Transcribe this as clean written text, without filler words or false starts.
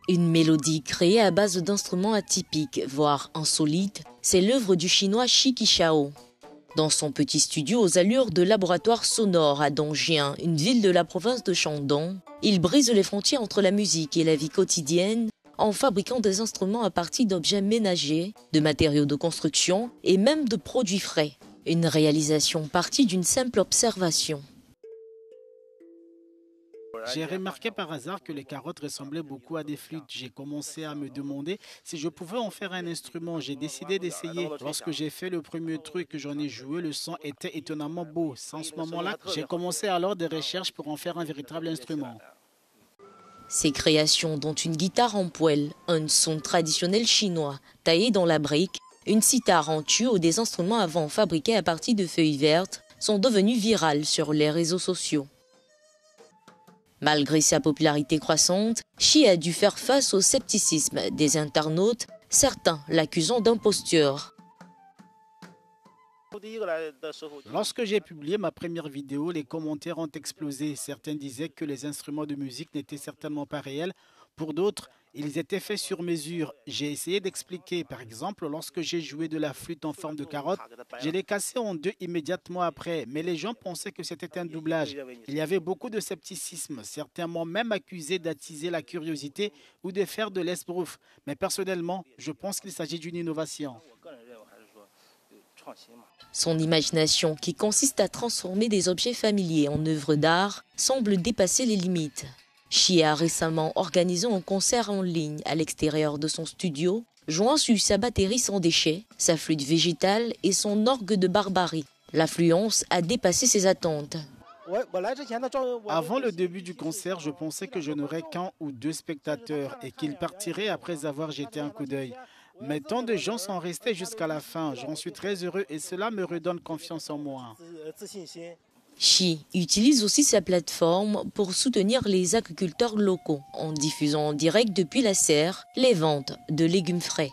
Une mélodie créée à base d'instruments atypiques, voire insolites, c'est l'œuvre du chinois Shi Qichao. Dans son petit studio aux allures de laboratoire sonore à Dongjiang, une ville de la province de Shandong, il brise les frontières entre la musique et la vie quotidienne en fabriquant des instruments à partir d'objets ménagers, de matériaux de construction et même de produits frais. Une réalisation partie d'une simple observation. J'ai remarqué par hasard que les carottes ressemblaient beaucoup à des flûtes. J'ai commencé à me demander si je pouvais en faire un instrument. J'ai décidé d'essayer. Lorsque j'ai fait le premier truc que j'en ai joué, le son était étonnamment beau. C'est en ce moment-là que j'ai commencé alors des recherches pour en faire un véritable instrument. Ces créations, dont une guitare en poêle, un son traditionnel chinois taillé dans la brique, une cithare en tuyau ou des instruments à vent fabriqués à partir de feuilles vertes, sont devenus virales sur les réseaux sociaux. Malgré sa popularité croissante, Shi a dû faire face au scepticisme des internautes, certains l'accusant d'imposture. Lorsque j'ai publié ma première vidéo, les commentaires ont explosé. Certains disaient que les instruments de musique n'étaient certainement pas réels. Pour d'autres, ils étaient faits sur mesure. J'ai essayé d'expliquer. Par exemple, lorsque j'ai joué de la flûte en forme de carotte, je l'ai cassée en deux immédiatement après. Mais les gens pensaient que c'était un doublage. Il y avait beaucoup de scepticisme. Certains m'ont même accusé d'attiser la curiosité ou de faire de l'esbrouf. Mais personnellement, je pense qu'il s'agit d'une innovation. Son imagination, qui consiste à transformer des objets familiers en œuvres d'art, semble dépasser les limites. Shi a récemment organisé un concert en ligne à l'extérieur de son studio, jouant sur sa batterie sans déchets, sa flûte végétale et son orgue de barbarie. L'affluence a dépassé ses attentes. Avant le début du concert, je pensais que je n'aurais qu'un ou deux spectateurs et qu'ils partiraient après avoir jeté un coup d'œil. Mais tant de gens sont restés jusqu'à la fin. J'en suis très heureux et cela me redonne confiance en moi. Shi utilise aussi sa plateforme pour soutenir les agriculteurs locaux en diffusant en direct depuis la serre les ventes de légumes frais.